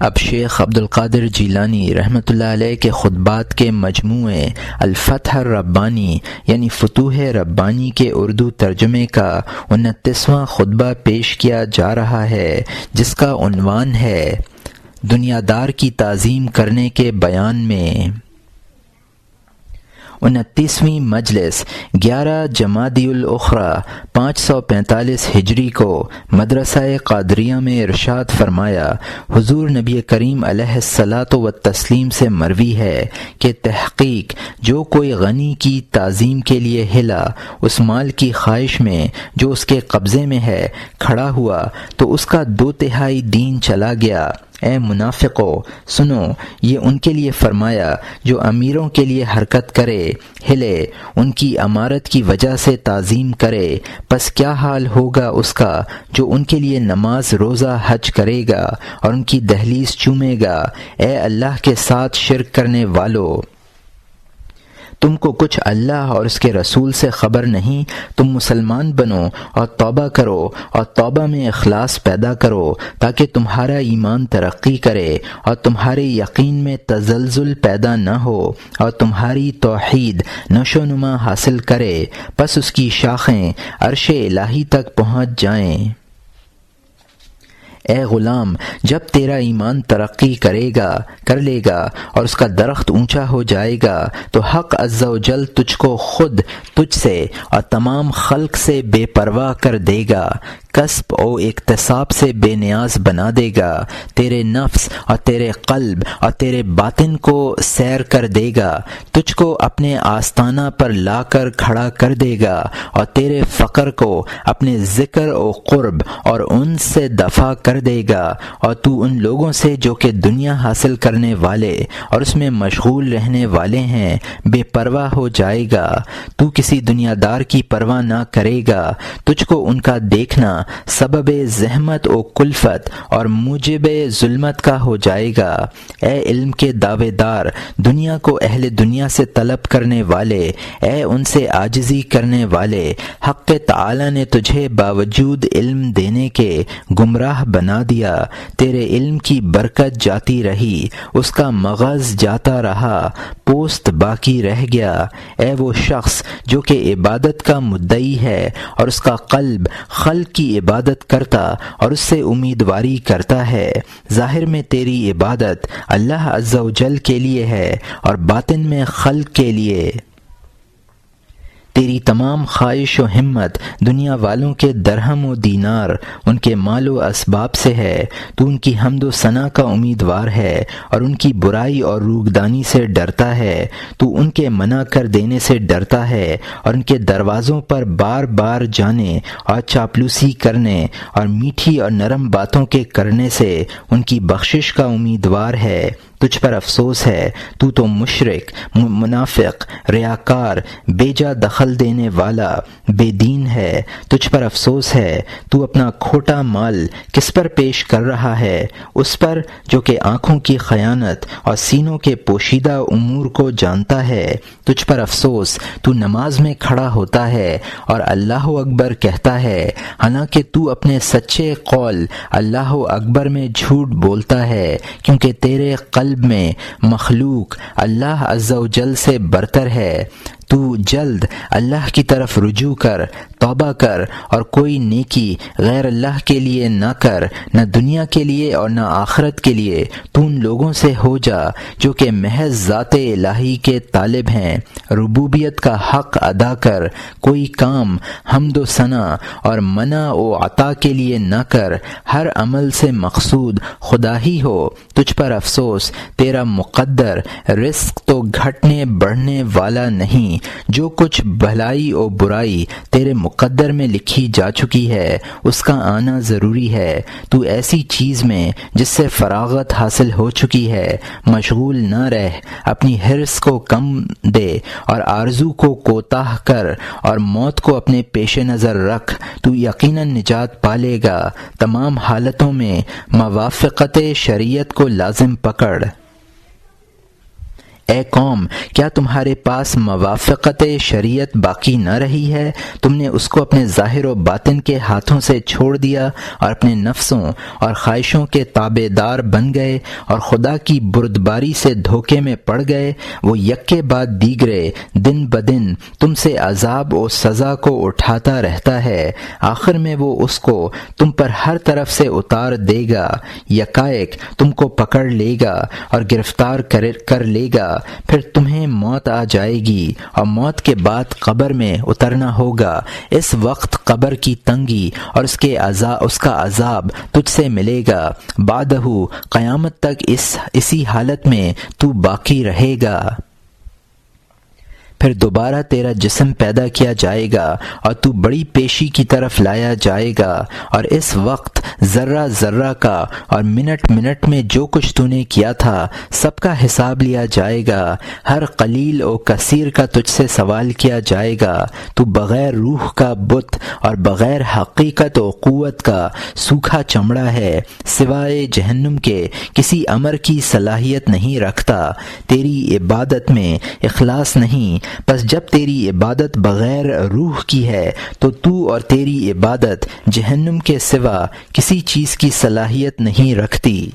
اب شیخ عبد القادر جیلانی رحمۃ اللہ علیہ کے خطبات کے مجموعے الفتح الربانی یعنی فتوح ربانی کے اردو ترجمے کا 29واں خطبہ پیش کیا جا رہا ہے، جس کا عنوان ہے دنیا دار کی تعظیم کرنے کے بیان میں۔ 29ویں مجلس 11 جمادی الاخری 545 ہجری کو مدرسہ قادریہ میں ارشاد فرمایا، حضور نبی کریم علیہ الصلاۃ والتسلیم سے مروی ہے کہ تحقیق جو کوئی غنی کی تعظیم کے لیے ہلا، اس مال کی خواہش میں جو اس کے قبضے میں ہے کھڑا ہوا تو اس کا 2/3 دین چلا گیا۔ اے منافقو سنو، یہ ان کے لیے فرمایا جو امیروں کے لیے حرکت کرے، ہلے، ان کی امارت کی وجہ سے تعظیم کرے، پس کیا حال ہوگا اس کا جو ان کے لیے نماز روزہ حج کرے گا اور ان کی دہلیز چومے گا۔ اے اللہ کے ساتھ شرک کرنے والو، تم کو کچھ اللہ اور اس کے رسول سے خبر نہیں؟ تم مسلمان بنو اور توبہ کرو اور توبہ میں اخلاص پیدا کرو تاکہ تمہارا ایمان ترقی کرے اور تمہارے یقین میں تزلزل پیدا نہ ہو اور تمہاری توحید نشو و نما حاصل کرے، پس اس کی شاخیں عرش الہی تک پہنچ جائیں۔ اے غلام، جب تیرا ایمان ترقی کر لے گا اور اس کا درخت اونچا ہو جائے گا تو حق عز و جل تجھ سے اور تمام خلق سے بے پرواہ کر دے گا، کسب و اکتساب سے بے نیاز بنا دے گا، تیرے نفس اور تیرے قلب اور تیرے باطن کو سیر کر دے گا، تجھ کو اپنے آستانہ پر لا کر کھڑا کر دے گا اور تیرے فقر کو اپنے ذکر و قرب اور انس سے دفع کر دے گا، اور تو ان لوگوں سے جو کہ دنیا حاصل کرنے والے اور اس میں مشغول رہنے والے ہیں بے پرواہ ہو جائے گا۔ تو کسی دنیا دار کی پرواہ نہ کرے گا، تجھ کو ان کا دیکھنا سبب زحمت و کلفت اور موجب ظلمت کا ہو جائے گا۔ اے علم کے دعوے دار، دنیا کو اہل دنیا سے طلب کرنے والے، اے ان سے عاجزی کرنے والے، حق تعالی نے تجھے باوجود علم دینے کے گمراہ بنا دیا، تیرے علم کی برکت جاتی رہی، اس کا مغز جاتا رہا، پوست باقی رہ گیا۔ اے وہ شخص جو کہ عبادت کا مدعی ہے اور اس کا قلب خلق کی عبادت کرتا اور اس سے امیدواری کرتا ہے، ظاہر میں تیری عبادت اللہ عز و جل کے لیے ہے اور باطن میں خلق کے لیے۔ تیری تمام خواہش و ہمت دنیا والوں کے درہم و دینار، ان کے مال و اسباب سے ہے، تو ان کی حمد و ثنا کا امیدوار ہے اور ان کی برائی اور روگدانی سے ڈرتا ہے، تو ان کے منع کر دینے سے ڈرتا ہے اور ان کے دروازوں پر بار بار جانے اور چاپلوسی کرنے اور میٹھی اور نرم باتوں کے کرنے سے ان کی بخشش کا امیدوار ہے۔ تجھ پر افسوس ہے، تو مشرک، منافق، ریاکار، بے جا دخل دینے والا، بے دین ہے۔ تجھ پر افسوس ہے، تو اپنا کھوٹا مال کس پر پیش کر رہا ہے؟ اس پر جو کہ آنکھوں کی خیانت اور سینوں کے پوشیدہ امور کو جانتا ہے۔ تجھ پر افسوس، تو نماز میں کھڑا ہوتا ہے اور اللہ اکبر کہتا ہے، حالانکہ تو اپنے سچے قول اللہ اکبر میں جھوٹ بولتا ہے، کیونکہ تیرے قلب میں مخلوق اللہ عز و جل سے برتر ہے۔ تو جلد اللہ کی طرف رجوع کر، توبہ کر اور کوئی نیکی غیر اللہ کے لیے نہ کر، نہ دنیا کے لیے اور نہ آخرت کے لیے۔ تو ان لوگوں سے ہو جا جو کہ محض ذات الہی کے طالب ہیں، ربوبیت کا حق ادا کر، کوئی کام حمد و ثنا اور منع و عطا کے لیے نہ کر، ہر عمل سے مقصود خدا ہی ہو۔ تجھ پر افسوس، تیرا مقدر رزق تو گھٹنے بڑھنے والا نہیں، جو کچھ بھلائی و برائی تیرے مقدر میں لکھی جا چکی ہے اس کا آنا ضروری ہے۔ تو ایسی چیز میں جس سے فراغت حاصل ہو چکی ہے مشغول نہ رہ، اپنی حرص کو کم دے اور آرزو کو کوتاہ کر اور موت کو اپنے پیش نظر رکھ، تو یقیناً نجات پالے گا۔ تمام حالتوں میں موافقت شریعت کو لازم پکڑ۔ اے قوم، کیا تمہارے پاس موافقت شریعت باقی نہ رہی ہے؟ تم نے اس کو اپنے ظاہر و باطن کے ہاتھوں سے چھوڑ دیا اور اپنے نفسوں اور خواہشوں کے تابع دار بن گئے اور خدا کی بردباری سے دھوکے میں پڑ گئے۔ وہ یکے بعد دیگرے دن بدن تم سے عذاب و سزا کو اٹھاتا رہتا ہے، آخر میں وہ اس کو تم پر ہر طرف سے اتار دے گا، یکایک تم کو پکڑ لے گا اور گرفتار کر لے گا، پھر تمہیں موت آ جائے گی اور موت کے بعد قبر میں اترنا ہوگا۔ اس وقت قبر کی تنگی اور اس کا عذاب تجھ سے ملے گا، بعدہ قیامت تک اسی حالت میں تو باقی رہے گا۔ پھر دوبارہ تیرا جسم پیدا کیا جائے گا اور تو بڑی پیشی کی طرف لایا جائے گا، اور اس وقت ذرہ ذرہ کا اور منٹ منٹ میں جو کچھ تو نے کیا تھا سب کا حساب لیا جائے گا۔ ہر قلیل و کثیر کا تجھ سے سوال کیا جائے گا۔ تو بغیر روح کا بت اور بغیر حقیقت و قوت کا سوکھا چمڑا ہے، سوائے جہنم کے کسی امر کی صلاحیت نہیں رکھتا۔ تیری عبادت میں اخلاص نہیں، پس جب تیری عبادت بغیر روح کی ہے تو اور تیری عبادت جہنم کے سوا کسی چیز کی صلاحیت نہیں رکھتی۔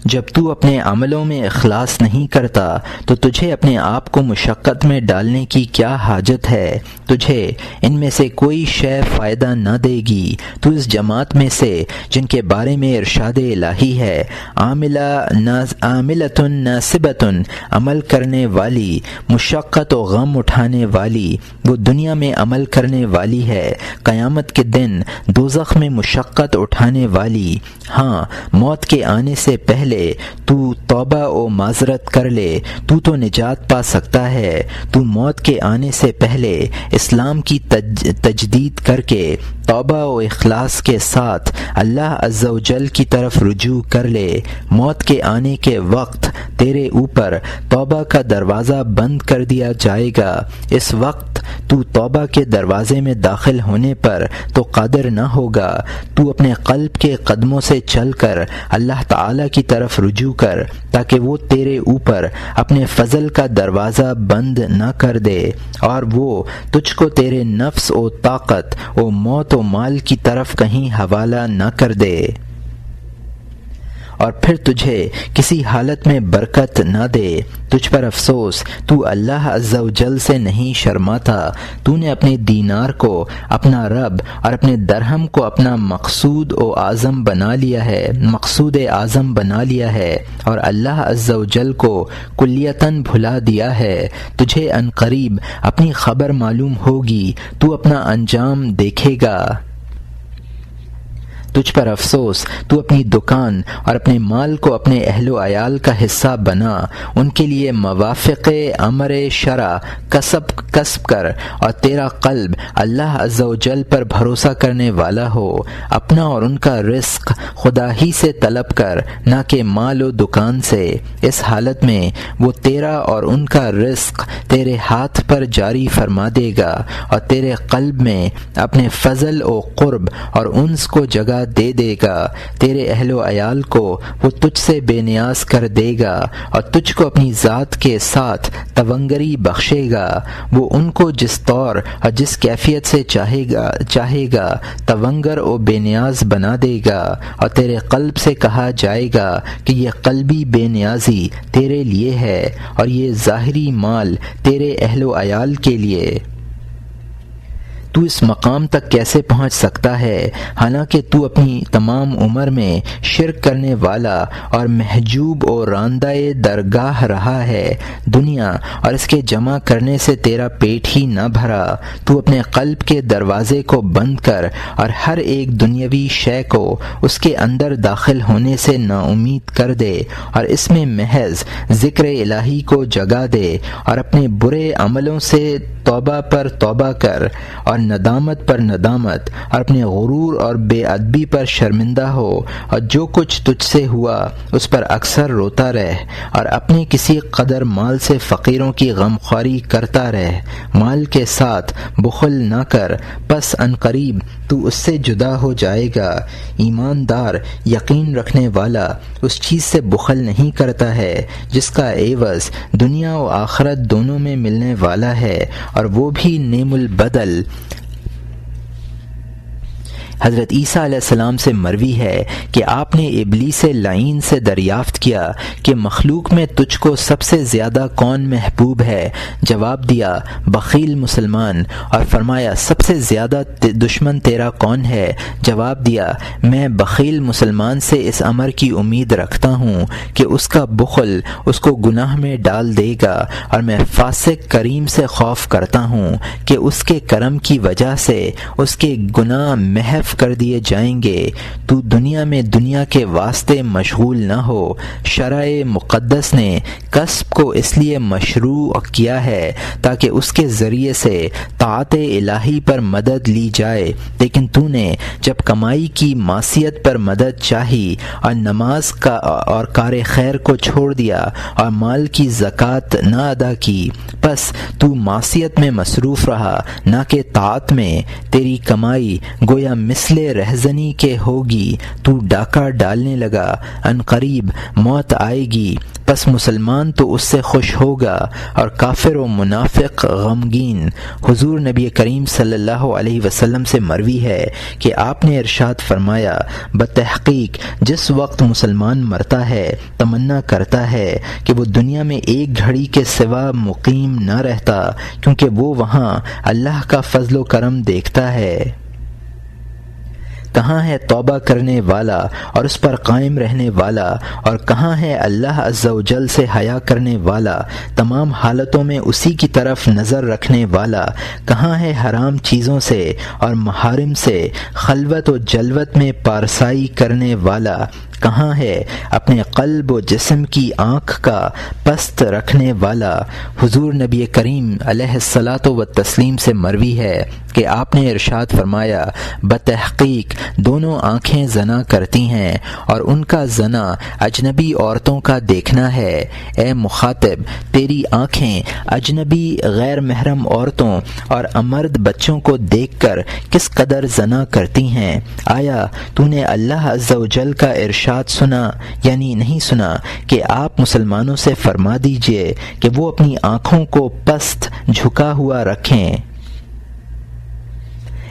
جب تو اپنے عملوں میں اخلاص نہیں کرتا تو تجھے اپنے آپ کو مشقت میں ڈالنے کی کیا حاجت ہے؟ تجھے ان میں سے کوئی شے فائدہ نہ دے گی۔ تو اس جماعت میں سے جن کے بارے میں ارشاد الہی ہے، عاملۃ ناصبۃ، عمل کرنے والی، مشقت و غم اٹھانے والی، وہ دنیا میں عمل کرنے والی ہے، قیامت کے دن دوزخ میں مشقت اٹھانے والی۔ ہاں، موت کے آنے سے پہلے تو توبہ و معذرت کر لے تو نجات پا سکتا ہے۔ تو موت کے آنے سے پہلے اسلام کی تجدید کر کے توبہ و اخلاص کے ساتھ اللہ عز و جل کی طرف رجوع کر لے۔ موت کے آنے کے وقت تیرے اوپر توبہ کا دروازہ بند کر دیا جائے گا۔ اس وقت تو توبہ کے دروازے میں داخل ہونے پر تو قادر نہ ہوگا۔ تو اپنے قلب کے قدموں سے چل کر اللہ تعالی کی طرف رجوع کر، تاکہ وہ تیرے اوپر اپنے فضل کا دروازہ بند نہ کر دے اور وہ تجھ کو تیرے نفس و طاقت و موت و مال کی طرف کہیں حوالہ نہ کر دے، اور پھر تجھے کسی حالت میں برکت نہ دے۔ تجھ پر افسوس، تو اللہ عز و جل سے نہیں شرماتا۔ تو نے اپنے دینار کو اپنا رب اور اپنے درہم کو اپنا مقصود اعظم بنا لیا ہے اور اللہ عز و جل کو کلیتاً بھلا دیا ہے۔ تجھے ان قریب اپنی خبر معلوم ہوگی، تو اپنا انجام دیکھے گا۔ تجھ پر افسوس، تو اپنی دکان اور اپنے مال کو اپنے اہل و عیال کا حصہ بنا، ان کے لیے موافق امر شرع کسب کر، اور تیرا قلب اللہ عز و جل پر بھروسہ کرنے والا ہو۔ اپنا اور ان کا رزق خدا ہی سے طلب کر، نہ کہ مال و دکان سے۔ اس حالت میں وہ تیرا اور ان کا رزق تیرے ہاتھ پر جاری فرما دے گا اور تیرے قلب میں اپنے فضل و قرب اور انس کو جگہ دے دے گا۔ تیرے اہل و عیال کو وہ تجھ سے بے نیاز کر دے گا اور تجھ کو اپنی ذات کے ساتھ تونگری بخشے گا۔ وہ ان کو جس طور اور جس کیفیت سے چاہے گا تونگر و بے نیاز بنا دے گا، اور تیرے قلب سے کہا جائے گا کہ یہ قلبی بے نیازی تیرے لیے ہے اور یہ ظاہری مال تیرے اہل و عیال کے لیے۔ تو اس مقام تک کیسے پہنچ سکتا ہے، حالانکہ تو اپنی تمام عمر میں شرک کرنے والا اور محجوب و راندہ درگاہ رہا ہے؟ دنیا اور اس کے جمع کرنے سے تیرا پیٹ ہی نہ بھرا۔ تو اپنے قلب کے دروازے کو بند کر اور ہر ایک دنیاوی شے کو اس کے اندر داخل ہونے سے نا امید کر دے اور اس میں محض ذکر الہی کو جگہ دے، اور اپنے برے عملوں سے توبہ پر توبہ کر اور ندامت پر ندامت اور اپنے غرور اور بے ادبی پر شرمندہ ہو، اور جو کچھ تجھ سے ہوا اس پر اکثر روتا رہ، اور اپنے کسی قدر مال سے فقیروں کی غمخواری کرتا رہ۔ مال کے ساتھ بخل نہ کر، پس عنقریب تو اس سے جدا ہو جائے گا۔ ایماندار یقین رکھنے والا اس چیز سے بخل نہیں کرتا ہے جس کا عوض دنیا و آخرت دونوں میں ملنے والا ہے، اور وہ بھی نعم البدل۔ حضرت عیسیٰ علیہ السلام سے مروی ہے کہ آپ نے ابلیس لعین سے دریافت کیا کہ مخلوق میں تجھ کو سب سے زیادہ کون محبوب ہے؟ جواب دیا بخیل مسلمان، اور فرمایا سب سے زیادہ دشمن تیرا کون ہے؟ جواب دیا میں بخیل مسلمان سے اس امر کی امید رکھتا ہوں کہ اس کا بخل اس کو گناہ میں ڈال دے گا، اور میں فاسق کریم سے خوف کرتا ہوں کہ اس کے کرم کی وجہ سے اس کے گناہ محو کر دیے جائیں گے۔ تو دنیا میں دنیا کے واسطے مشغول نہ ہو۔ شرع مقدس نے کسب کو اس لیے مشروع کیا ہے تاکہ اس کے ذریعے سے طاعت الہی پر مدد لی جائے، لیکن تو نے جب کمائی کی معصیت پر مدد چاہی اور نماز کا اور کار خیر کو چھوڑ دیا اور مال کی زکوٰۃ نہ ادا کی، پس تو معصیت میں مصروف رہا نہ کہ طاعت میں۔ تیری کمائی گویا مثل رہزنی کے ہوگی، تو ڈاکہ ڈالنے لگا، عنقریب موت آئے گی، پس مسلمان تو اس سے خوش ہوگا اور کافر و منافق غمگین۔ حضور نبی کریم صلی اللہ علیہ وسلم سے مروی ہے کہ آپ نے ارشاد فرمایا بتحقیق جس وقت مسلمان مرتا ہے تمنا کرتا ہے کہ وہ دنیا میں ایک گھڑی کے سوا مقیم نہ رہتا، کیونکہ وہ وہاں اللہ کا فضل و کرم دیکھتا ہے۔ کہاں ہے توبہ کرنے والا اور اس پر قائم رہنے والا، اور کہاں ہے اللہ عز و جل سے حیا کرنے والا، تمام حالتوں میں اسی کی طرف نظر رکھنے والا؟ کہاں ہے حرام چیزوں سے اور محارم سے خلوت و جلوت میں پارسائی کرنے والا؟ کہاں ہے اپنے قلب و جسم کی آنکھ کا پست رکھنے والا؟ حضور نبی کریم علیہ الصلاۃ والتسلیم سے مروی ہے کہ آپ نے ارشاد فرمایا بتحقیق دونوں آنکھیں زنا کرتی ہیں، اور ان کا زنا اجنبی عورتوں کا دیکھنا ہے۔ اے مخاطب، تیری آنکھیں اجنبی غیر محرم عورتوں اور امرد بچوں کو دیکھ کر کس قدر زنا کرتی ہیں؟ آیا تو نے اللہ عز و جل کا ارشاد سنا یعنی نہیں سنا کہ آپ مسلمانوں سے فرما دیجئے کہ وہ اپنی آنکھوں کو پست جھکا ہوا رکھیں۔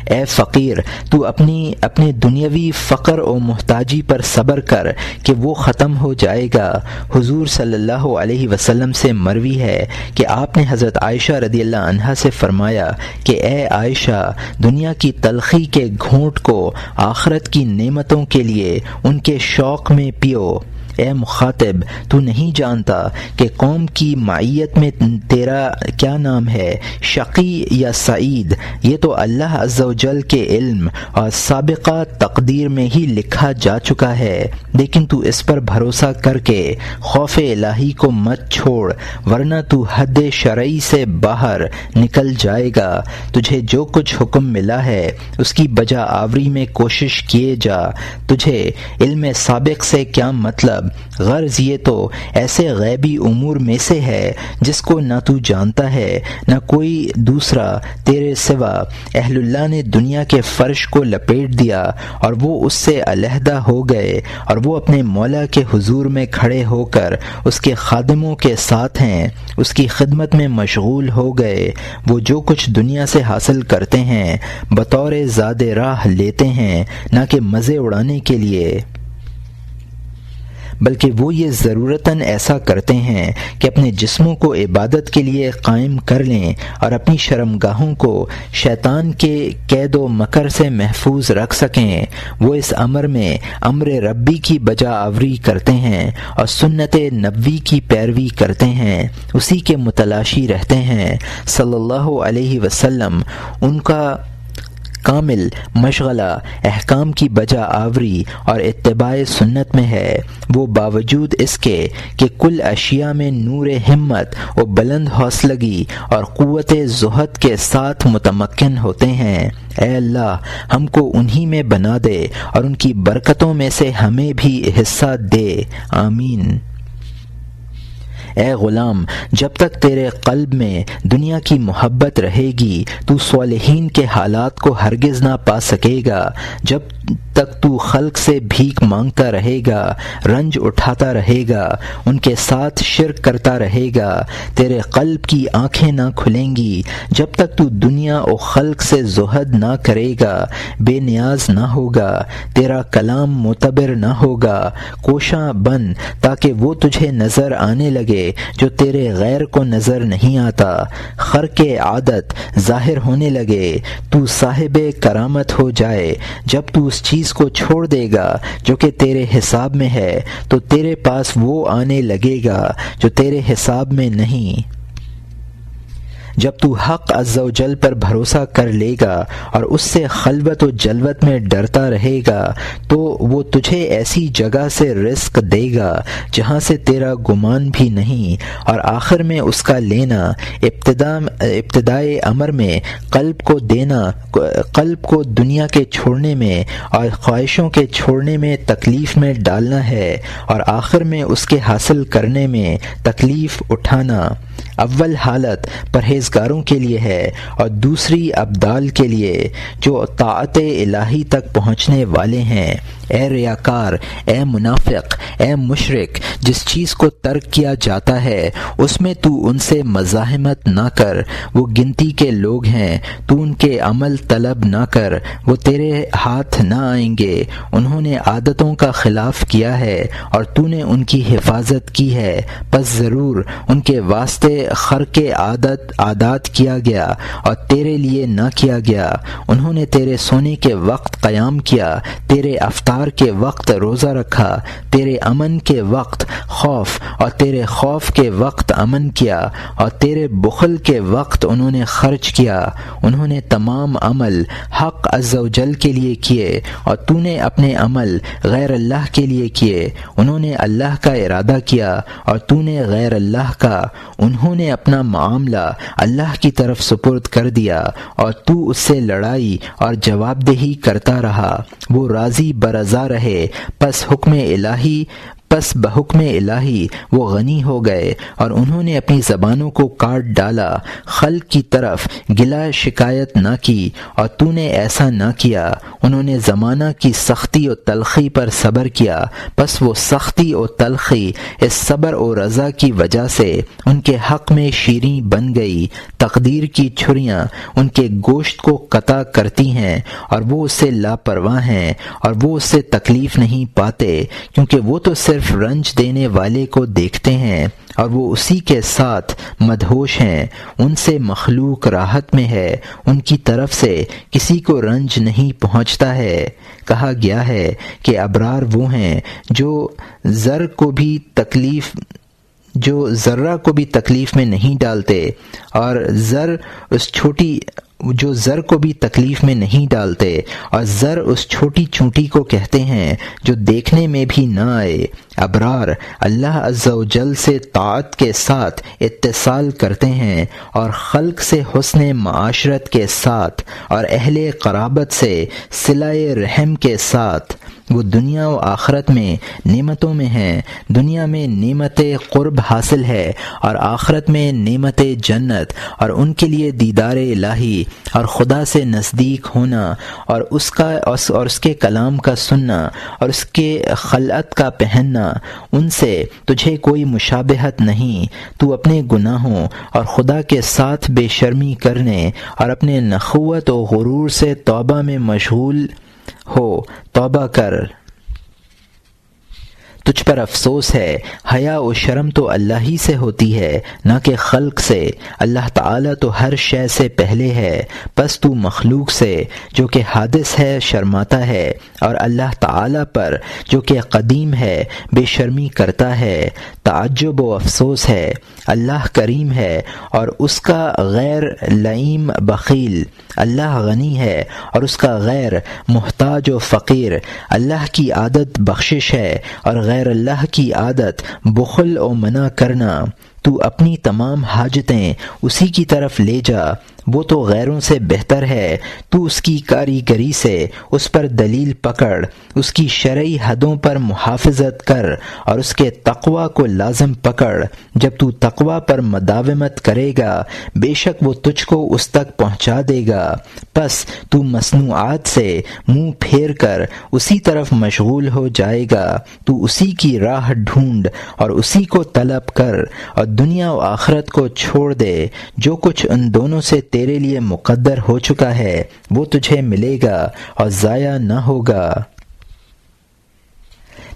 اے فقیر، تو اپنے دنیاوی فقر و محتاجی پر صبر کر کہ وہ ختم ہو جائے گا۔ حضور صلی اللہ علیہ وسلم سے مروی ہے کہ آپ نے حضرت عائشہ رضی اللہ عنہا سے فرمایا کہ اے عائشہ، دنیا کی تلخی کے گھونٹ کو آخرت کی نعمتوں کے لیے ان کے شوق میں پیو۔ اے مخاطب، تو نہیں جانتا کہ قوم کی معیت میں تیرا کیا نام ہے، شقی یا سعید؟ یہ تو اللہ عز و جل کے علم اور سابقہ تقدیر میں ہی لکھا جا چکا ہے، لیکن تو اس پر بھروسہ کر کے خوف الہی کو مت چھوڑ، ورنہ تو حد شرعی سے باہر نکل جائے گا۔ تجھے جو کچھ حکم ملا ہے اس کی بجا آوری میں کوشش کیے جا۔ تجھے علم سابق سے کیا مطلب؟ غرض یہ تو ایسے غیبی امور میں سے ہے جس کو نہ تو جانتا ہے نہ کوئی دوسرا تیرے سوا۔ اہل اللہ نے دنیا کے فرش کو لپیٹ دیا اور وہ اس سے علیحدہ ہو گئے، اور وہ اپنے مولا کے حضور میں کھڑے ہو کر اس کے خادموں کے ساتھ ہیں، اس کی خدمت میں مشغول ہو گئے۔ وہ جو کچھ دنیا سے حاصل کرتے ہیں بطور زاد راہ لیتے ہیں، نہ کہ مزے اڑانے کے لیے، بلکہ وہ یہ ضرورتاً ایسا کرتے ہیں کہ اپنے جسموں کو عبادت کے لیے قائم کر لیں اور اپنی شرمگاہوں کو شیطان کے قید و مکر سے محفوظ رکھ سکیں۔ وہ اس امر میں امر ربی کی بجا آوری کرتے ہیں اور سنت نبوی کی پیروی کرتے ہیں، اسی کے متلاشی رہتے ہیں۔ صلی اللہ علیہ وسلم ان کا کامل مشغلہ احکام کی بجا آوری اور اتباع سنت میں ہے، وہ باوجود اس کے کہ کل اشیاء میں نور ہمت و بلند حوصلگی اور قوت زہد کے ساتھ متمکن ہوتے ہیں۔ اے اللہ ہم کو انہی میں بنا دے اور ان کی برکتوں میں سے ہمیں بھی حصہ دے، آمین۔ اے غلام، جب تک تیرے قلب میں دنیا کی محبت رہے گی تو صالحین کے حالات کو ہرگز نہ پا سکے گا۔ جب تک تو خلق سے بھیک مانگتا رہے گا، رنج اٹھاتا رہے گا، ان کے ساتھ شرک کرتا رہے گا، تیرے قلب کی آنکھیں نہ کھلیں گی۔ جب تک تو دنیا و خلق سے زہد نہ کرے گا، بے نیاز نہ ہوگا، تیرا کلام معتبر نہ ہوگا، کوشاں بن تاکہ وہ تجھے نظر آنے لگے جو تیرے غیر کو نظر نہیں آتا، خرق عادت ظاہر ہونے لگے، تو صاحب کرامت ہو جائے۔ جب تو اس چیز کو چھوڑ دے گا جو کہ تیرے حساب میں ہے تو تیرے پاس وہ آنے لگے گا جو تیرے حساب میں نہیں۔ جب تو حق عز و جل پر بھروسہ کر لے گا اور اس سے خلوت و جلوت میں ڈرتا رہے گا تو وہ تجھے ایسی جگہ سے رزق دے گا جہاں سے تیرا گمان بھی نہیں، اور آخر میں اس کا لینا، ابتدائے امر میں قلب کو دینا، قلب کو دنیا کے چھوڑنے میں اور خواہشوں کے چھوڑنے میں تکلیف میں ڈالنا ہے، اور آخر میں اس کے حاصل کرنے میں تکلیف اٹھانا۔ اول حالت پرہیزگاروں کے لیے ہے اور دوسری ابدال کے لیے جو طاعت الہی تک پہنچنے والے ہیں۔ اے ریاکار، اے منافق، اے مشرک، جس چیز کو ترک کیا جاتا ہے اس میں تو ان سے مزاحمت نہ کر، وہ گنتی کے لوگ ہیں، تو ان کے عمل طلب نہ کر، وہ تیرے ہاتھ نہ آئیں گے۔ انہوں نے عادتوں کا خلاف کیا ہے اور تو نے ان کی حفاظت کی ہے، پس ضرور ان کے واسطے خرق عادات کیا گیا اور تیرے لیے نہ کیا گیا۔ انہوں نے تیرے سونے کے وقت قیام کیا، تیرے افطار کے وقت روزہ رکھا، تیرے امن کے وقت خوف اور تیرے خوف کے وقت امن کیا، اور تیرے بخل کے وقت انہوں نے خرچ کیا۔ انہوں نے تمام عمل حق عز و جل کے لیے کیے اور تو نے اپنے عمل غیر اللہ کے لیے کیے۔ انہوں نے اللہ کا ارادہ کیا اور تو نے غیر اللہ کا۔ انہوں نے اپنا معاملہ اللہ کی طرف سپرد کر دیا اور تو اس سے لڑائی اور جواب دہی کرتا رہا۔ وہ راضی برضا رہے، پس بحکم الہی وہ غنی ہو گئے، اور انہوں نے اپنی زبانوں کو کاٹ ڈالا، خلق کی طرف گلہ شکایت نہ کی اور تو نے ایسا نہ کیا۔ انہوں نے زمانہ کی سختی و تلخی پر صبر کیا، پس وہ سختی و تلخی اس صبر و رضا کی وجہ سے ان کے حق میں شیریں بن گئی۔ تقدیر کی چھریاں ان کے گوشت کو قطع کرتی ہیں اور وہ اس سے لاپرواہ ہیں، اور وہ اس سے تکلیف نہیں پاتے، کیونکہ وہ تو صرف رنج دینے والے کو دیکھتے ہیں اور وہ اسی کے ساتھ مدہوش ہیں۔ ان سے مخلوق راحت میں ہے، ان کی طرف سے کسی کو رنج نہیں پہنچتا ہے۔ کہا گیا ہے کہ ابرار وہ ہیں جو ذرہ کو بھی تکلیف میں نہیں ڈالتے، اور زر کو بھی تکلیف میں نہیں ڈالتے، اور زر اس چھوٹی چونٹی کو کہتے ہیں جو دیکھنے میں بھی نہ آئے۔ ابرار اللہ عز و جل سے طاعت کے ساتھ اتصال کرتے ہیں اور خلق سے حسن معاشرت کے ساتھ اور اہل قرابت سے صلہ رحم کے ساتھ۔ وہ دنیا و آخرت میں نعمتوں میں ہیں، دنیا میں نعمت قرب حاصل ہے اور آخرت میں نعمت جنت، اور ان کے لیے دیدار الہی اور خدا سے نزدیک ہونا اور اس کے کلام کا سننا اور اس کے خلعت کا پہننا۔ ان سے تجھے کوئی مشابہت نہیں۔ تو اپنے گناہوں اور خدا کے ساتھ بے شرمی کرنے اور اپنے نخوت و غرور سے توبہ میں مشغول ہو، توبہ کر۔ تجھ پر افسوس ہے، حیا و شرم تو اللہ ہی سے ہوتی ہے نہ کہ خلق سے۔ اللہ تعالیٰ تو ہر شے سے پہلے ہے، پس تو مخلوق سے جو کہ حادث ہے شرماتا ہے، اور اللہ تعالیٰ پر جو کہ قدیم ہے بے شرمی کرتا ہے۔ تعجب و افسوس ہے، اللہ کریم ہے اور اس کا غیر لئیم بخیل، اللہ غنی ہے اور اس کا غیر محتاج و فقیر۔ اللہ کی عادت بخشش ہے اور غیر اللہ کی عادت بخل و منع کرنا۔ تو اپنی تمام حاجتیں اسی کی طرف لے جا، وہ تو غیروں سے بہتر ہے۔ تو اس کی کاریگری سے اس پر دلیل پکڑ، اس کی شرعی حدوں پر محافظت کر اور اس کے تقوی کو لازم پکڑ۔ جب تو تقوی پر مداومت کرے گا بے شک وہ تجھ کو اس تک پہنچا دے گا۔ پس تو مصنوعات سے منہ پھیر کر اسی طرف مشغول ہو جائے گا۔ تو اسی کی راہ ڈھونڈ اور اسی کو طلب کر اور دنیا و آخرت کو چھوڑ دے۔ جو کچھ ان دونوں سے تیرے لیے مقدر ہو چکا ہے وہ تجھے ملے گا اور ضائع نہ ہوگا۔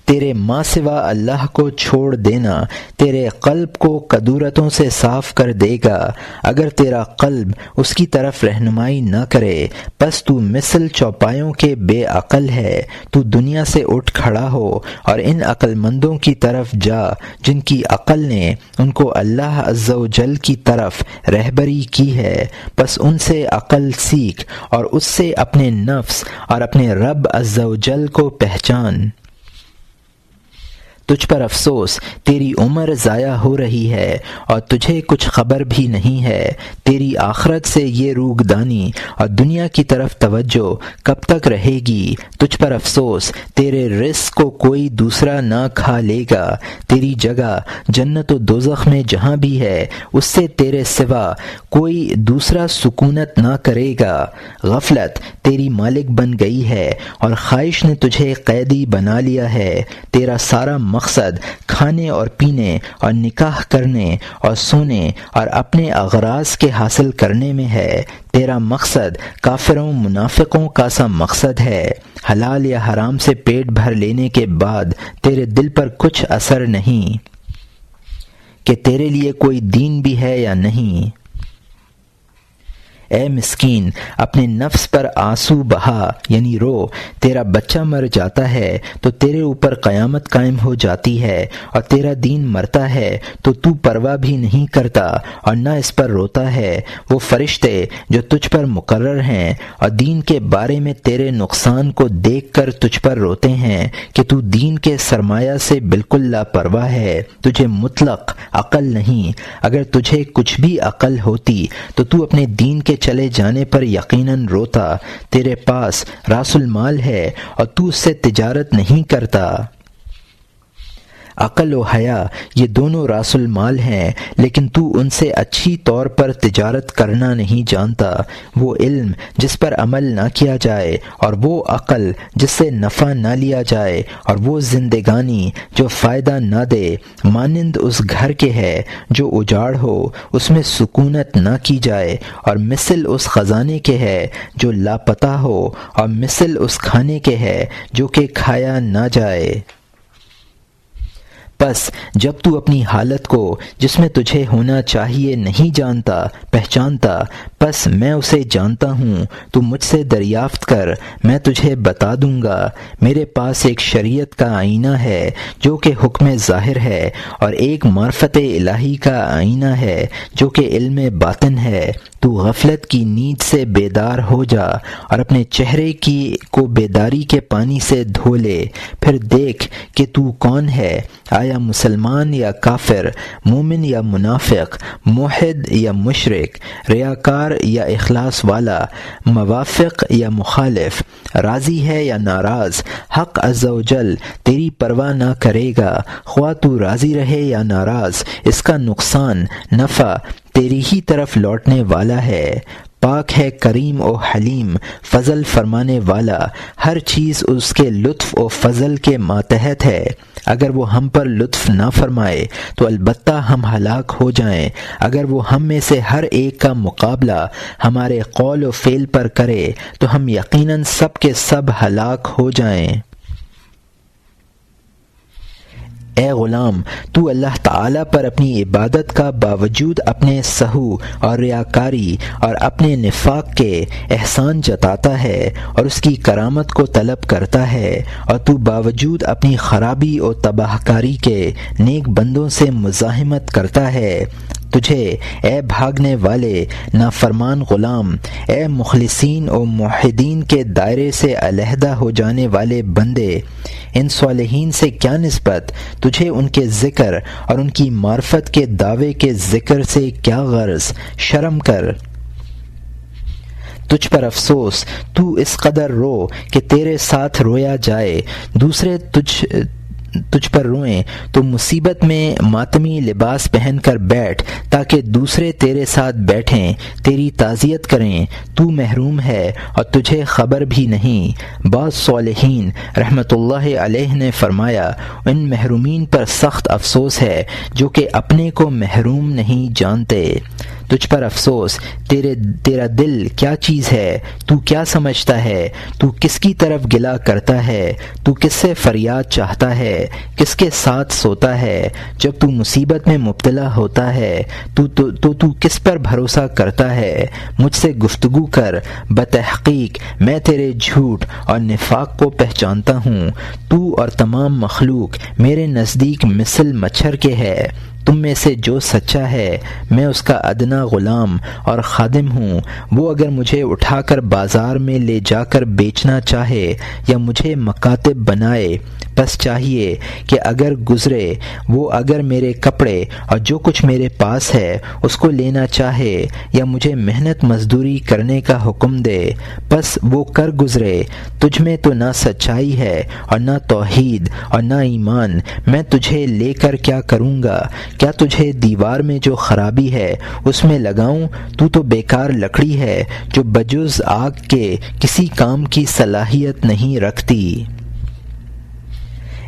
تیرے ماں سوا اللہ کو چھوڑ دینا تیرے قلب کو کدورتوں سے صاف کر دے گا۔ اگر تیرا قلب اس کی طرف رہنمائی نہ کرے پس تو مثل چوپایوں کے بے عقل ہے۔ تو دنیا سے اٹھ کھڑا ہو اور ان عقل مندوں کی طرف جا جن کی عقل نے ان کو اللہ عز و جل کی طرف رہبری کی ہے۔ پس ان سے عقل سیکھ اور اس سے اپنے نفس اور اپنے رب عز و جل کو پہچان۔ تجھ پر افسوس، تیری عمر ضائع ہو رہی ہے اور تجھے کچھ خبر بھی نہیں ہے۔ تیری آخرت سے یہ روگدانی اور دنیا کی طرف توجہ کب تک رہے گی؟ تجھ پر افسوس، تیرے رزق کو کوئی دوسرا نہ کھا لے گا۔ تیری جگہ جنت و دوزخ میں جہاں بھی ہے اس سے تیرے سوا کوئی دوسرا سکونت نہ کرے گا۔ غفلت تیری مالک بن گئی ہے اور خواہش نے تجھے قیدی بنا لیا ہے۔ تیرا سارا مقصد کھانے اور پینے اور نکاح کرنے اور سونے اور اپنے اغراض کے حاصل کرنے میں ہے۔ تیرا مقصد کافروں منافقوں کا سا مقصد ہے۔ حلال یا حرام سے پیٹ بھر لینے کے بعد تیرے دل پر کچھ اثر نہیں کہ تیرے لیے کوئی دین بھی ہے یا نہیں۔ اے مسکین، اپنے نفس پر آنسو بہا یعنی رو۔ تیرا بچہ مر جاتا ہے تو تیرے اوپر قیامت قائم ہو جاتی ہے، اور تیرا دین مرتا ہے تو پرواہ بھی نہیں کرتا اور نہ اس پر روتا ہے۔ وہ فرشتے جو تجھ پر مقرر ہیں اور دین کے بارے میں تیرے نقصان کو دیکھ کر تجھ پر روتے ہیں کہ تو دین کے سرمایہ سے بالکل لاپرواہ ہے، تجھے مطلق عقل نہیں۔ اگر تجھے کچھ بھی عقل ہوتی تو اپنے دین کے چلے جانے پر یقیناً روتا۔ تیرے پاس راس المال ہے اور تو اس سے تجارت نہیں کرتا۔ عقل و حیا یہ دونوں راس المال ہیں، لیکن تو ان سے اچھی طور پر تجارت کرنا نہیں جانتا۔ وہ علم جس پر عمل نہ کیا جائے اور وہ عقل جس سے نفع نہ لیا جائے اور وہ زندگانی جو فائدہ نہ دے، مانند اس گھر کے ہے جو اجاڑ ہو، اس میں سکونت نہ کی جائے، اور مثل اس خزانے کے ہے جو لاپتہ ہو، اور مثل اس کھانے کے ہے جو کہ کھایا نہ جائے۔ پس جب تو اپنی حالت کو جس میں تجھے ہونا چاہیے نہیں جانتا پہچانتا، پس میں اسے جانتا ہوں۔ تو مجھ سے دریافت کر، میں تجھے بتا دوں گا۔ میرے پاس ایک شریعت کا آئینہ ہے جو کہ حکم ظاہر ہے، اور ایک معرفت الہی کا آئینہ ہے جو کہ علم باطن ہے۔ تو غفلت کی نیند سے بیدار ہو جا اور اپنے چہرے کو بیداری کے پانی سے دھو لے، پھر دیکھ کہ تو کون ہے، آیا مسلمان یا کافر، مومن یا منافق، موحد یا مشرک، ریاکار یا اخلاص والا، موافق یا مخالف، راضی ہے یا ناراض۔ حق عز و جل تیری پرواہ نہ کرے گا، خواہ تو راضی رہے یا ناراض، اس کا نقصان نفع تیری ہی طرف لوٹنے والا ہے۔ پاک ہے کریم و حلیم، فضل فرمانے والا، ہر چیز اس کے لطف و فضل کے ماتحت ہے۔ اگر وہ ہم پر لطف نہ فرمائے تو البتہ ہم ہلاک ہو جائیں۔ اگر وہ ہم میں سے ہر ایک کا مقابلہ ہمارے قول و فعل پر کرے تو ہم یقیناً سب کے سب ہلاک ہو جائیں۔ اے غلام، تو اللہ تعالیٰ پر اپنی عبادت کا باوجود اپنے سہو اور ریاکاری اور اپنے نفاق کے احسان جتاتا ہے اور اس کی کرامت کو طلب کرتا ہے، اور تو باوجود اپنی خرابی اور تباہ کاری کے نیک بندوں سے مزاحمت کرتا ہے۔ تجھے اے بھاگنے والے نافرمان غلام، اے مخلصین و موحدین کے دائرے سے علیحدہ ہو جانے والے بندے، ان صالحین سے کیا نسبت؟ تجھے ان کے ذکر اور ان کی معرفت کے دعوے کے ذکر سے کیا غرض؟ شرم کر، تجھ پر افسوس، تو اس قدر رو کہ تیرے ساتھ رویا جائے، دوسرے تجھ پر روئیں تو مصیبت میں ماتمی لباس پہن کر بیٹھ تاکہ دوسرے تیرے ساتھ بیٹھیں، تیری تعزیت کریں، تو محروم ہے اور تجھے خبر بھی نہیں۔ بعض صالحین رحمۃ اللہ علیہ نے فرمایا، ان محرومین پر سخت افسوس ہے جو کہ اپنے کو محروم نہیں جانتے۔ تجھ پر افسوس، تیرا دل کیا چیز ہے؟ تو کیا سمجھتا ہے؟ تو کس کی طرف گلا کرتا ہے؟ تو کس سے فریاد چاہتا ہے؟ کس کے ساتھ سوتا ہے؟ جب تو مصیبت میں مبتلا ہوتا ہے تو کس پر بھروسہ کرتا ہے؟ مجھ سے گفتگو کر، بتحقیق میں تیرے جھوٹ اور نفاق کو پہچانتا ہوں۔ تو اور تمام مخلوق میرے نزدیک مثل مچھر کے ہے۔ تم میں سے جو سچا ہے، میں اس کا ادنا غلام اور خادم ہوں۔ وہ اگر مجھے اٹھا کر بازار میں لے جا کر بیچنا چاہے یا مجھے مکاتب بنائے، بس چاہیے کہ اگر گزرے، وہ اگر میرے کپڑے اور جو کچھ میرے پاس ہے اس کو لینا چاہے یا مجھے محنت مزدوری کرنے کا حکم دے، بس وہ کر گزرے۔ تجھ میں تو نہ سچائی ہے اور نہ توحید اور نہ ایمان، میں تجھے لے کر کیا کروں گا؟ کیا تجھے دیوار میں جو خرابی ہے اس میں لگاؤں؟ تو بیکار لکڑی ہے جو بجز آگ کے کسی کام کی صلاحیت نہیں رکھتی۔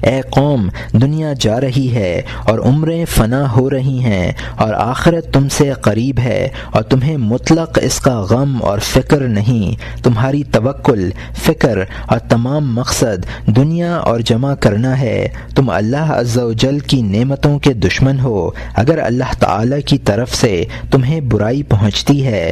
اے قوم، دنیا جا رہی ہے اور عمریں فنا ہو رہی ہیں اور آخرت تم سے قریب ہے اور تمہیں مطلق اس کا غم اور فکر نہیں۔ تمہاری توکل، فکر اور تمام مقصد دنیا اور جمع کرنا ہے۔ تم اللہ عز و جل کی نعمتوں کے دشمن ہو۔ اگر اللہ تعالی کی طرف سے تمہیں برائی پہنچتی ہے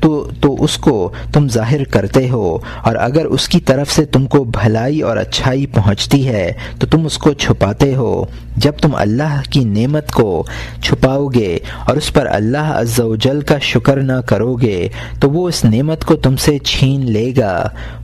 تو اس کو تم ظاہر کرتے ہو، اور اگر اس کی طرف سے تم کو بھلائی اور اچھائی پہنچتی ہے تو تم اس کو چھپاتے ہو۔ جب تم اللہ کی نعمت کو چھپاؤ گے اور اس پر اللہ عز و جل کا شکر نہ کرو گے تو وہ اس نعمت کو تم سے چھین لے گا۔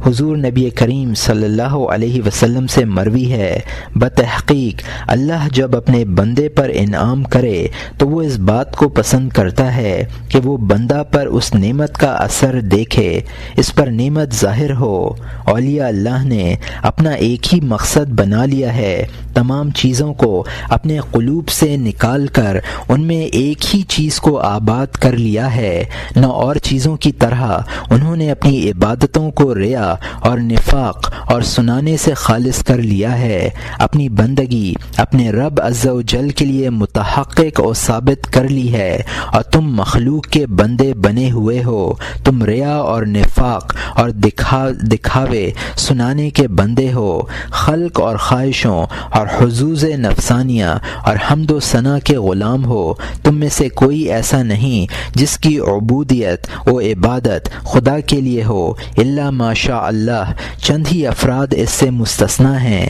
حضور نبی کریم صلی اللہ علیہ وسلم سے مروی ہے، بتحقیق اللہ جب اپنے بندے پر انعام کرے تو وہ اس بات کو پسند کرتا ہے کہ وہ بندہ پر اس نعمت کا اثر دیکھے، اس پر نعمت ظاہر ہو۔ اولیاء اللہ نے اپنا ایک ہی مقصد بنا لیا ہے، تمام چیزوں کو اپنے قلوب سے نکال کر ان میں ایک ہی چیز کو آباد کر لیا ہے۔ نہ اور چیزوں کی طرح انہوں نے اپنی عبادتوں کو ریا اور نفاق اور سنانے سے خالص کر لیا ہے۔ اپنی بندگی اپنے رب عز و جل کے لیے متحقق اور ثابت کر لی ہے، اور تم مخلوق کے بندے بنے ہوئے ہو۔ تم ریا اور نفاق اور دکھاوے سنانے کے بندے ہو، خلق اور خواہشوں اور حظوظ نفسانیہ اور حمد و ثنا کے غلام ہو۔ تم میں سے کوئی ایسا نہیں جس کی عبودیت و عبادت خدا کے لیے ہو، الا ما شاء اللہ، چند ہی افراد اس سے مستثنی ہیں۔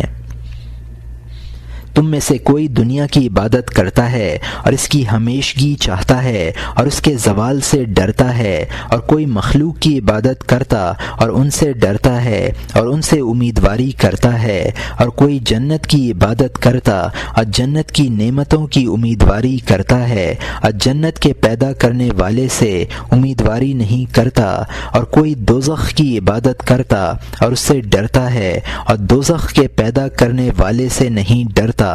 تم میں سے کوئی دنیا کی عبادت کرتا ہے اور اس کی ہمیشگی چاہتا ہے اور اس کے زوال سے ڈرتا ہے، اور کوئی مخلوق کی عبادت کرتا اور ان سے ڈرتا ہے اور ان سے امیدواری کرتا ہے، اور کوئی جنت کی عبادت کرتا اور جنت کی نعمتوں کی امیدواری کرتا ہے اور جنت کے پیدا کرنے والے سے امیدواری نہیں کرتا، اور کوئی دوزخ کی عبادت کرتا اور اس سے ڈرتا ہے اور دوزخ کے پیدا کرنے والے سے نہیں ڈرتا۔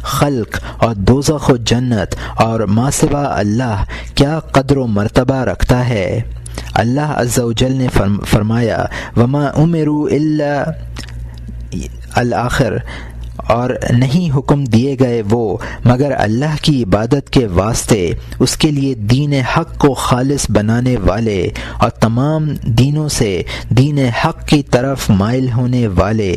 خلق اور دوزخ و جنت اور ما سوا اللہ کیا قدر و مرتبہ رکھتا ہے؟ اللہ عز و جل نے فرمایا، وما امروا الا الآخر، اور نہیں حکم دیے گئے وہ مگر اللہ کی عبادت کے واسطے، اس کے لیے دین حق کو خالص بنانے والے اور تمام دینوں سے دین حق کی طرف مائل ہونے والے۔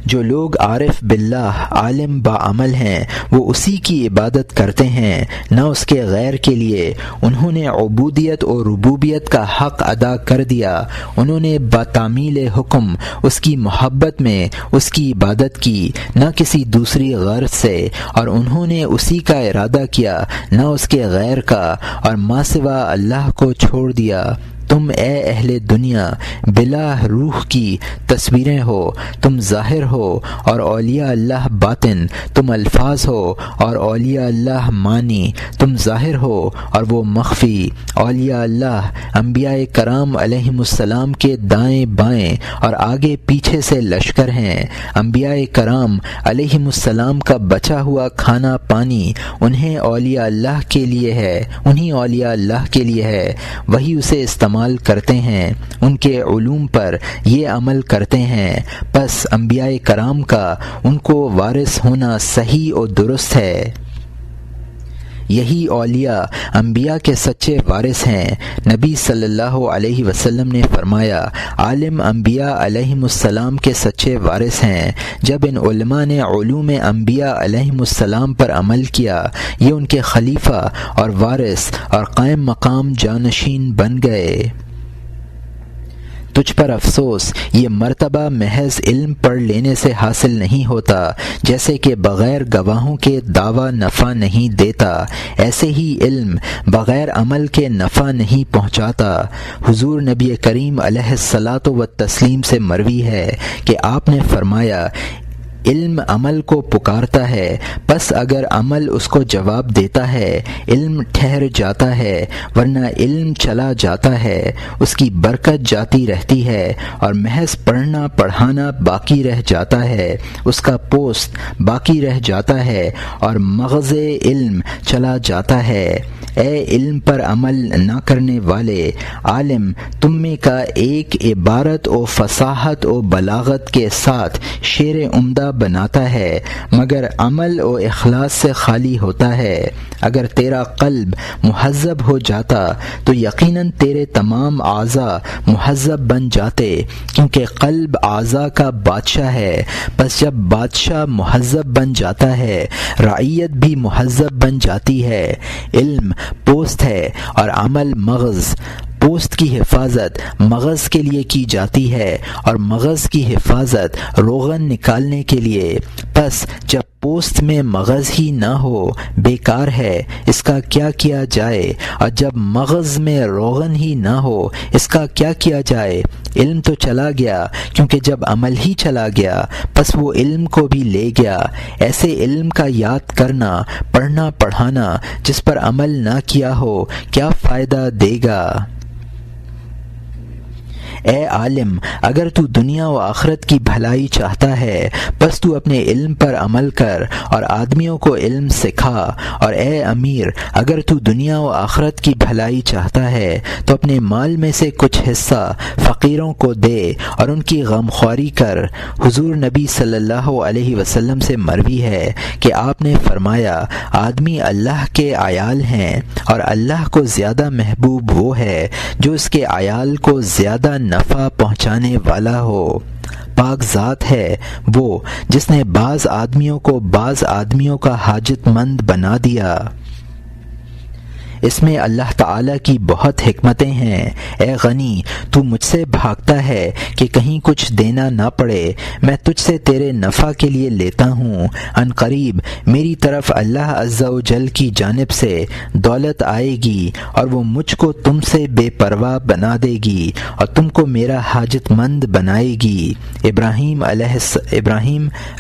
جو لوگ عارف باللہ عالم باعمل ہیں وہ اسی کی عبادت کرتے ہیں نہ اس کے غیر کے لیے۔ انہوں نے عبودیت اور ربوبیت کا حق ادا کر دیا، انہوں نے بتعمیل حکم اس کی محبت میں اس کی عبادت کی نہ کسی دوسری غرض سے، اور انہوں نے اسی کا ارادہ کیا نہ اس کے غیر کا، اور ما سوا اللہ کو چھوڑ دیا۔ تم اے اہل دنیا بلا روح کی تصویریں ہو، تم ظاہر ہو اور اولیاء اللہ باطن، تم الفاظ ہو اور اولیاء اللہ معنی، تم ظاہر ہو اور وہ مخفی۔ اولیاء اللہ انبیاء کرام علیہم السلام کے دائیں بائیں اور آگے پیچھے سے لشکر ہیں۔ انبیاء کرام علیہم السلام کا بچا ہوا کھانا پانی انہیں اولیاء اللہ کے لیے ہے، انہیں اولیاء اللہ کے لیے ہے، وہی اسے استعمال کرتے ہیں، ان کے علوم پر یہ عمل کرتے ہیں۔ پس انبیاء کرام کا ان کو وارث ہونا صحیح اور درست ہے۔ یہی اولیاء انبیاء کے سچے وارث ہیں۔ نبی صلی اللہ علیہ وسلم نے فرمایا، عالم انبیاء علیہم السلام کے سچے وارث ہیں۔ جب ان علماء نے علوم انبیاء علیہم السلام پر عمل کیا، یہ ان کے خلیفہ اور وارث اور قائم مقام جانشین بن گئے۔ تجھ پر افسوس، یہ مرتبہ محض علم پڑھ لینے سے حاصل نہیں ہوتا، جیسے کہ بغیر گواہوں کے دعویٰ نفع نہیں دیتا، ایسے ہی علم بغیر عمل کے نفع نہیں پہنچاتا۔ حضور نبی کریم علیہ الصلاۃ والتسلیم سے مروی ہے کہ آپ نے فرمایا، علم عمل کو پکارتا ہے، پس اگر عمل اس کو جواب دیتا ہے علم ٹھہر جاتا ہے، ورنہ علم چلا جاتا ہے، اس کی برکت جاتی رہتی ہے اور محض پڑھنا پڑھانا باقی رہ جاتا ہے، اس کا پوست باقی رہ جاتا ہے اور مغز علم چلا جاتا ہے۔ اے علم پر عمل نہ کرنے والے، عالم تم میں کا ایک عبارت و فصاحت و بلاغت کے ساتھ شعر عمدہ بناتا ہے، مگر عمل و اخلاص سے خالی ہوتا ہے۔ اگر تیرا قلب مہذب ہو جاتا تو یقیناً تیرے تمام اعضاء مہذب بن جاتے، کیونکہ قلب اعضاء کا بادشاہ ہے۔ بس جب بادشاہ مہذب بن جاتا ہے، رعیت بھی مہذب بن جاتی ہے۔ علم پوست ہے اور عمل مغز۔ پوست کی حفاظت مغز کے لیے کی جاتی ہے اور مغز کی حفاظت روغن نکالنے کے لیے۔ پس جب پوست میں مغز ہی نہ ہو بیکار ہے، اس کا کیا کیا جائے، اور جب مغز میں روغن ہی نہ ہو اس کا کیا کیا جائے۔ علم تو چلا گیا، کیونکہ جب عمل ہی چلا گیا پس وہ علم کو بھی لے گیا۔ ایسے علم کا یاد کرنا، پڑھنا پڑھانا جس پر عمل نہ کیا ہو کیا فائدہ دے گا۔ اے عالم، اگر تو دنیا و آخرت کی بھلائی چاہتا ہے بس تو اپنے علم پر عمل کر اور آدمیوں کو علم سکھا، اور اے امیر، اگر تو دنیا و آخرت کی بھلائی چاہتا ہے تو اپنے مال میں سے کچھ حصہ فقیروں کو دے اور ان کی غمخواری کر۔ حضور نبی صلی اللہ علیہ وسلم سے مروی ہے کہ آپ نے فرمایا، آدمی اللہ کے عیال ہیں اور اللہ کو زیادہ محبوب وہ ہے جو اس کے عیال کو زیادہ نفع پہنچانے والا ہو۔ پاک ذات ہے وہ جس نے بعض آدمیوں کو بعض آدمیوں کا حاجت مند بنا دیا۔ اس میں اللہ تعالیٰ کی بہت حکمتیں ہیں۔ اے غنی، تو مجھ سے بھاگتا ہے کہ کہیں کچھ دینا نہ پڑے، میں تجھ سے تیرے نفع کے لیے لیتا ہوں۔ ان قریب میری طرف اللہ عز و جل کی جانب سے دولت آئے گی اور وہ مجھ کو تم سے بے پرواہ بنا دے گی اور تم کو میرا حاجت مند بنائے گی۔ ابراہیم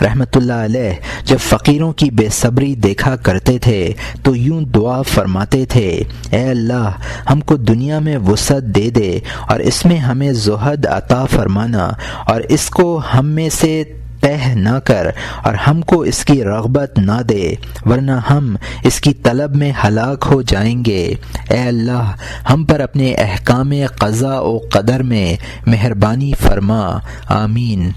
رحمۃ اللہ علیہ جب فقیروں کی بے صبری دیکھا کرتے تھے تو یوں دعا فرماتے تھے، اے اللہ، ہم کو دنیا میں وسعت دے دے اور اس میں ہمیں زہد عطا فرمانا، اور اس کو ہم میں سے تہ نہ کر اور ہم کو اس کی رغبت نہ دے، ورنہ ہم اس کی طلب میں ہلاک ہو جائیں گے۔ اے اللہ، ہم پر اپنے احکام قضا و قدر میں مہربانی فرما۔ آمین۔